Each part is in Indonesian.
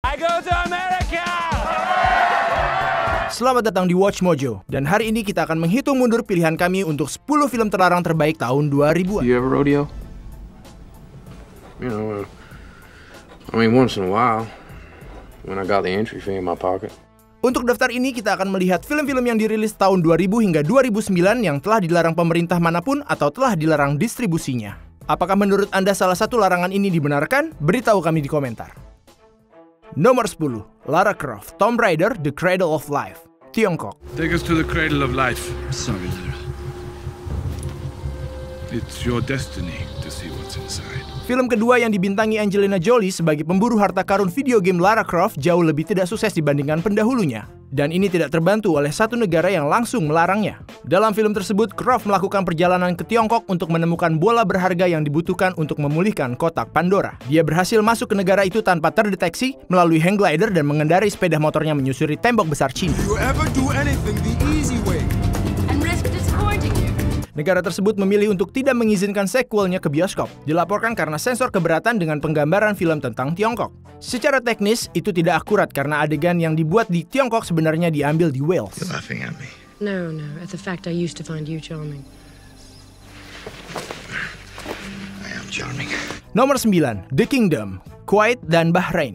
I go to America! Selamat datang di Watch Mojo, dan hari ini kita akan menghitung mundur pilihan kami untuk 10 film terlarang terbaik tahun 2000-an. You ever rodeo? You know, once in a while, when I got the entry fee in my pocket. Untuk daftar ini kita akan melihat film-film yang dirilis tahun 2000 hingga 2009 yang telah dilarang pemerintah manapun atau telah dilarang distribusinya. Apakah menurut Anda salah satu larangan ini dibenarkan? Beritahu kami di komentar. Nomor 10, Lara Croft, Tomb Raider, The Cradle of Life, Tiongkok. Take us to the cradle of life. Sorry, Lara. It's your destiny to see what's inside. Film kedua yang dibintangi Angelina Jolie sebagai pemburu harta karun video game Lara Croft jauh lebih tidak sukses dibandingkan pendahulunya. Dan ini tidak terbantu oleh satu negara yang langsung melarangnya. Dalam film tersebut, Croft melakukan perjalanan ke Tiongkok untuk menemukan bola berharga yang dibutuhkan untuk memulihkan kotak Pandora. Dia berhasil masuk ke negara itu tanpa terdeteksi melalui hang glider dan mengendarai sepeda motornya menyusuri tembok besar Cina. Negara tersebut memilih untuk tidak mengizinkan sequelnya ke bioskop, dilaporkan karena sensor keberatan dengan penggambaran film tentang Tiongkok. Secara teknis, itu tidak akurat karena adegan yang dibuat di Tiongkok sebenarnya diambil di Wales. You're laughing at me. No, at the fact I used to find you charming. I am charming. Nomor 9, The Kingdom, Kuwait dan Bahrain.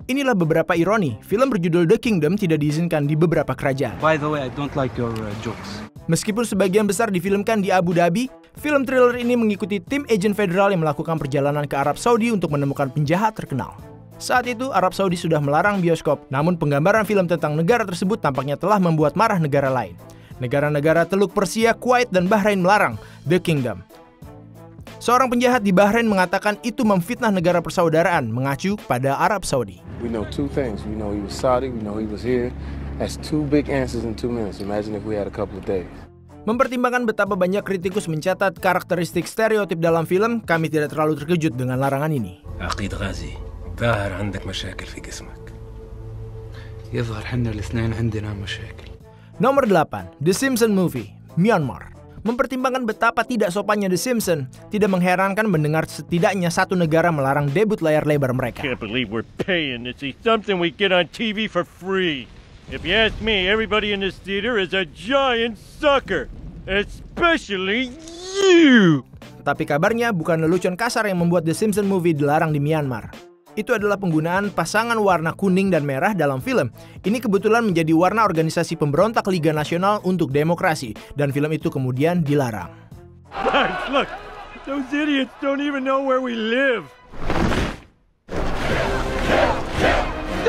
Inilah beberapa ironi, film berjudul The Kingdom tidak diizinkan di beberapa kerajaan. By the way, I don't like your jokes. Meskipun sebagian besar difilmkan di Abu Dhabi, film thriller ini mengikuti tim agen federal yang melakukan perjalanan ke Arab Saudi untuk menemukan penjahat terkenal. Saat itu, Arab Saudi sudah melarang bioskop, namun penggambaran film tentang negara tersebut tampaknya telah membuat marah negara lain. Negara-negara Teluk Persia, Kuwait, dan Bahrain melarang The Kingdom. Seorang penjahat di Bahrain mengatakan itu memfitnah negara persaudaraan, mengacu pada Arab Saudi. We know two things. We know he was Saudi, we know he was here. That's two big answers in 2 minutes. Imagine if we had a couple of days. Mempertimbangkan betapa banyak kritikus mencatat karakteristik stereotip dalam film, kami tidak terlalu terkejut dengan larangan ini. عقيد غازي ظاهر عندك مشاكل في جسمك. يظهر حنا الاثنين عندنا مشاكل. Nomor 8, The Simpsons Movie, Myanmar. Mempertimbangkan betapa tidak sopannya The Simpsons, tidak mengherankan mendengar setidaknya satu negara melarang debut layar lebar mereka. Can't believe we're paying to see something we get on TV for free. If you ask me, everybody in this theater is a giant sucker. Especially you! Tapi kabarnya bukan lelucon kasar yang membuat The Simpsons Movie dilarang di Myanmar. Itu adalah penggunaan pasangan warna kuning dan merah dalam film. Ini kebetulan menjadi warna organisasi pemberontak Liga Nasional untuk Demokrasi, dan film itu kemudian dilarang. Guys, look! Those idiots don't even know where we live!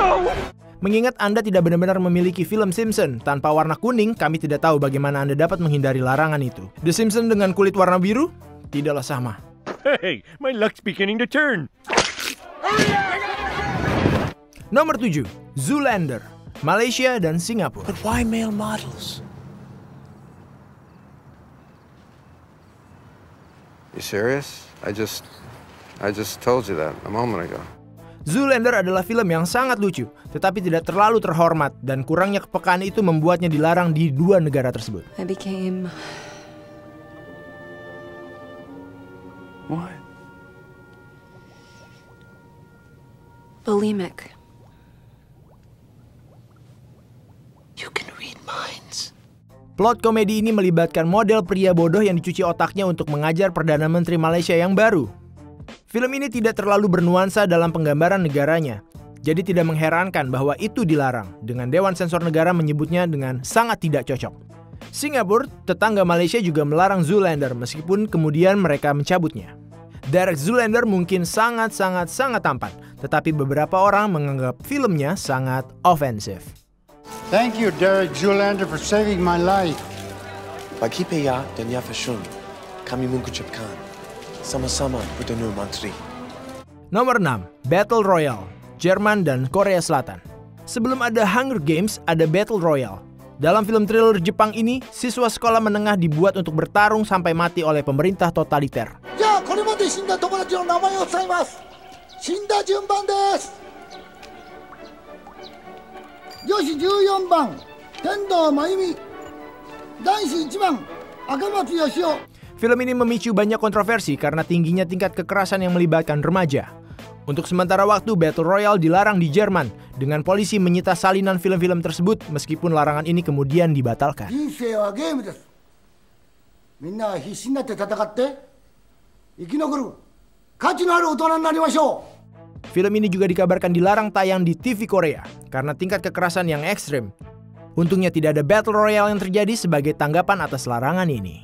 No! Mengingat Anda tidak benar-benar memiliki film Simpson tanpa warna kuning, kami tidak tahu bagaimana Anda dapat menghindari larangan itu. The Simpsons dengan kulit warna biru? Tidaklah sama. Hey, my luck's beginning to turn. Nomor 7, Zoolander, Malaysia dan Singapura. But why male models? You serious? I just told you that a moment ago. Zoolander adalah film yang sangat lucu, tetapi tidak terlalu terhormat, dan kurangnya kepekaan itu membuatnya dilarang di 2 negara tersebut. I became... What? bulimic. You can read minds. Plot komedi ini melibatkan model pria bodoh yang dicuci otaknya untuk mengajar Perdana Menteri Malaysia yang baru. Film ini tidak terlalu bernuansa dalam penggambaran negaranya, jadi tidak mengherankan bahwa itu dilarang, dengan Dewan Sensor Negara menyebutnya dengan sangat tidak cocok. Singapura, tetangga Malaysia, juga melarang Zoolander meskipun kemudian mereka mencabutnya. Derek Zoolander mungkin sangat tampan, tetapi beberapa orang menganggap filmnya sangat ofensif. Thank you, Derek Zoolander, for saving my life. Bagi paya dan Yafashun, kami mengucapkan sama-sama Perdana Menteri. Nomor 6, Battle Royale, Jerman dan Korea Selatan. Sebelum ada Hunger Games, ada Battle Royale. Dalam film thriller Jepang ini, siswa sekolah menengah dibuat untuk bertarung sampai mati oleh pemerintah totaliter. Ya, これまで死んだ友達の名前を伝えます。死んだ順番です。女子14番、天童真由美。男子1番、赤松義雄。Film ini memicu banyak kontroversi karena tingginya tingkat kekerasan yang melibatkan remaja. Untuk sementara waktu, Battle Royale dilarang di Jerman, dengan polisi menyita salinan film-film tersebut meskipun larangan ini kemudian dibatalkan. Film ini juga dikabarkan dilarang tayang di TV Korea karena tingkat kekerasan yang ekstrim. Untungnya tidak ada Battle Royale yang terjadi sebagai tanggapan atas larangan ini.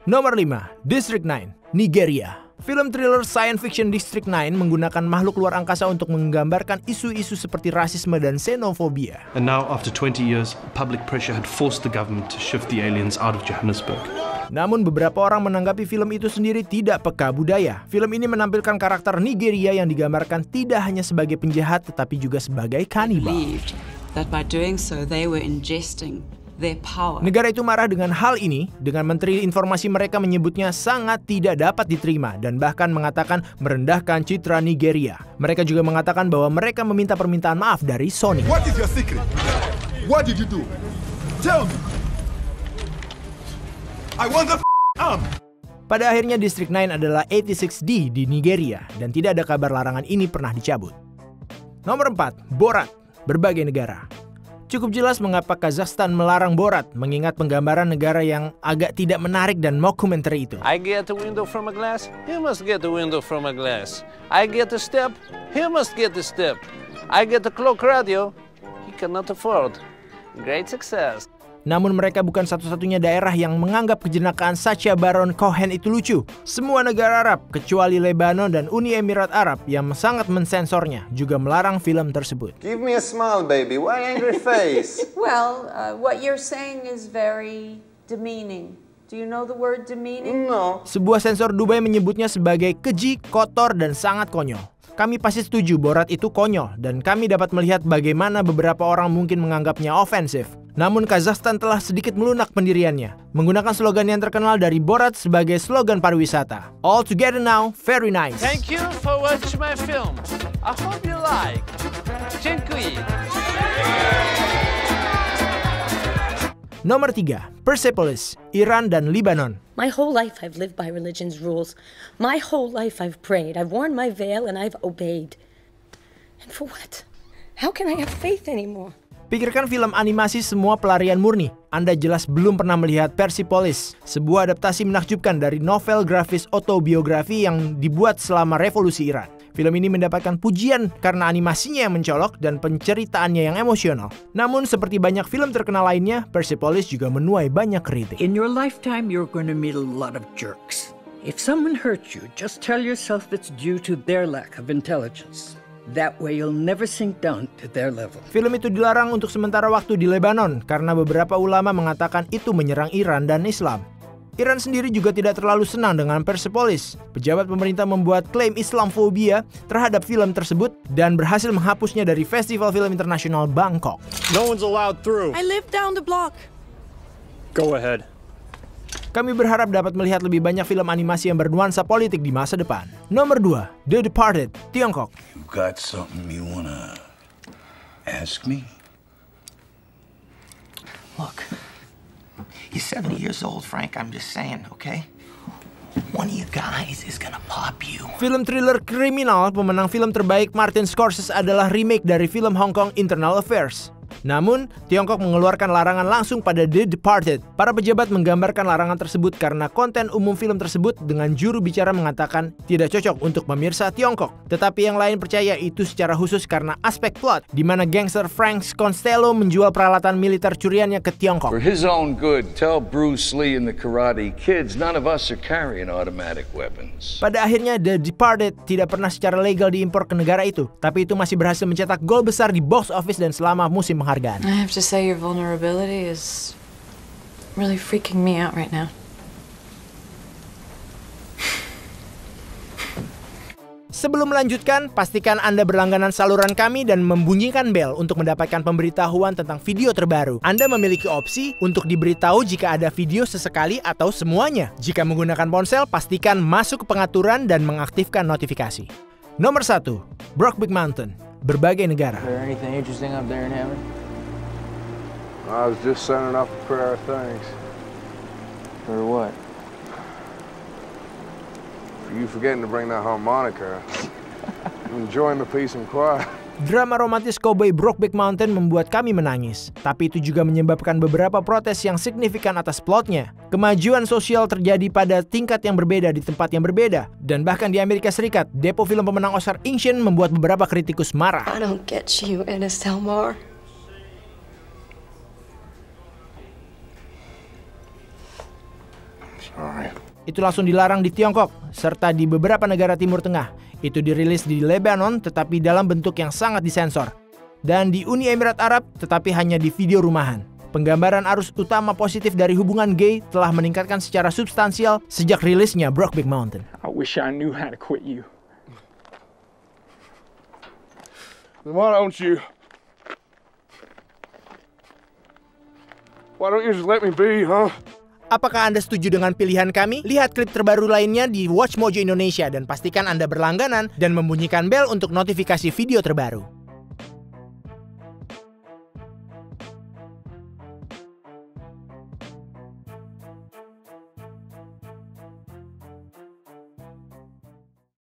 Nomor 5, District 9, Nigeria. Film thriller science fiction District 9 menggunakan makhluk luar angkasa untuk menggambarkan isu-isu seperti rasisme dan xenofobia. And now, after 20 years, public pressure had forced the government to shift the aliens out of Johannesburg. Namun beberapa orang menanggapi film itu sendiri tidak peka budaya. Film ini menampilkan karakter Nigeria yang digambarkan tidak hanya sebagai penjahat tetapi juga sebagai kanibal. Negara itu marah dengan hal ini, dengan Menteri Informasi mereka menyebutnya sangat tidak dapat diterima dan bahkan mengatakan merendahkan citra Nigeria. Mereka juga mengatakan bahwa mereka meminta permintaan maaf dari Sony. What is your secret? What did you do? Tell me. I want the arm. Pada akhirnya District 9 adalah 86D di Nigeria dan tidak ada kabar larangan ini pernah dicabut. Nomor 4, Borat, berbagai negara. Cukup jelas mengapa Kazakhstan melarang Borat, mengingat penggambaran negara yang agak tidak menarik dan mockumentary itu. I get a window from a glass, he must get a window from a glass. I get a step, he must get a step. I get a clock radio, he cannot afford. Great success. Namun mereka bukan satu-satunya daerah yang menganggap kejenakaan Sacha Baron Cohen itu lucu. Semua negara Arab, kecuali Lebanon dan Uni Emirat Arab yang sangat mensensornya, juga melarang film tersebut. Give me a smile, baby. Why angry face? Well, what you're saying is very demeaning. Do you know the word demeaning? No. Sebuah sensor Dubai menyebutnya sebagai keji, kotor, dan sangat konyol. Kami pasti setuju Borat itu konyol, dan kami dapat melihat bagaimana beberapa orang mungkin menganggapnya ofensif. Namun Kazakhstan telah sedikit melunak pendiriannya, menggunakan slogan yang terkenal dari Borat sebagai slogan pariwisata. All together now, very nice. Thank you for watching my film. I hope you like. Dziękuję. Nomor 3, Persepolis, Iran dan Lebanon. My whole life I've lived by religion's rules. My whole life I've prayed. I've worn my veil and I've obeyed. And for what? How can I have faith anymore? Pikirkan film animasi semua pelarian murni. Anda jelas belum pernah melihat Persepolis, sebuah adaptasi menakjubkan dari novel grafis autobiografi yang dibuat selama revolusi Iran. Film ini mendapatkan pujian karena animasinya yang mencolok dan penceritaannya yang emosional. Namun seperti banyak film terkenal lainnya, Persepolis juga menuai banyak kritik. In your lifetime you're going to meet a lot of jerks. If someone hurts you, just tell yourself it's due to their lack of intelligence. That way you'll never sink down to their level. Film itu dilarang untuk sementara waktu di Lebanon karena beberapa ulama mengatakan itu menyerang Iran dan Islam. Iran sendiri juga tidak terlalu senang dengan Persepolis. Pejabat pemerintah membuat klaim Islamfobia terhadap film tersebut dan berhasil menghapusnya dari Festival Film Internasional Bangkok. No one's allowed through. I live down the block. Go ahead. Kami berharap dapat melihat lebih banyak film animasi yang bernuansa politik di masa depan. Nomor 2, The Departed, Tiongkok. You got something you wanna ask me? Look, you're 70 years old, Frank. I'm just saying, okay? One of you guys is gonna pop you. Film thriller kriminal pemenang film terbaik Martin Scorsese adalah remake dari film Hong Kong Internal Affairs. Namun, Tiongkok mengeluarkan larangan langsung pada The Departed. Para pejabat menggambarkan larangan tersebut karena konten umum film tersebut dengan juru bicara mengatakan tidak cocok untuk pemirsa Tiongkok. Tetapi yang lain percaya itu secara khusus karena aspek plot, di mana gangster Frank Costello menjual peralatan militer curiannya ke Tiongkok. For his own good, tell Bruce Lee and the Karate Kids none of us are carrying automatic weapons. Pada akhirnya, The Departed tidak pernah secara legal diimpor ke negara itu, tapi itu masih berhasil mencetak gol besar di box office dan selama musim penghargaan. I have to say your vulnerability is really freaking me out right now. Sebelum melanjutkan, pastikan Anda berlangganan saluran kami dan membunyikan bel untuk mendapatkan pemberitahuan tentang video terbaru. Anda memiliki opsi untuk diberitahu jika ada video sesekali atau semuanya. Jika menggunakan ponsel, pastikan masuk ke pengaturan dan mengaktifkan notifikasi. Nomor 1, Brokeback Mountain, berbagai negara. Is there anything interesting up there in heaven? Well, you know, there's a lot of things. But I think the most interesting thing is the view. It's beautiful. It's I was just sending off a prayer of thanks. For what? For you forgetting to bring that harmonica. Enjoying the peace and quiet. Drama romantis Cowboy Brokeback Mountain membuat kami menangis, tapi itu juga menyebabkan beberapa protes yang signifikan atas plotnya. Kemajuan sosial terjadi pada tingkat yang berbeda di tempat yang berbeda, dan bahkan di Amerika Serikat, depo film pemenang Oscar Inchon membuat beberapa kritikus marah. I don't get you, Ennis Delmar. Sorry. Itu langsung dilarang di Tiongkok, serta di beberapa negara Timur Tengah. Itu dirilis di Lebanon, tetapi dalam bentuk yang sangat disensor. Dan di Uni Emirat Arab, tetapi hanya di video rumahan. Penggambaran arus utama positif dari hubungan gay telah meningkatkan secara substansial sejak rilisnya Brokeback Mountain. I wish I knew how to quit you. Why don't you just let me be, huh? Apakah Anda setuju dengan pilihan kami? Lihat klip terbaru lainnya di Watch Mojo Indonesia dan pastikan Anda berlangganan dan membunyikan bel untuk notifikasi video terbaru.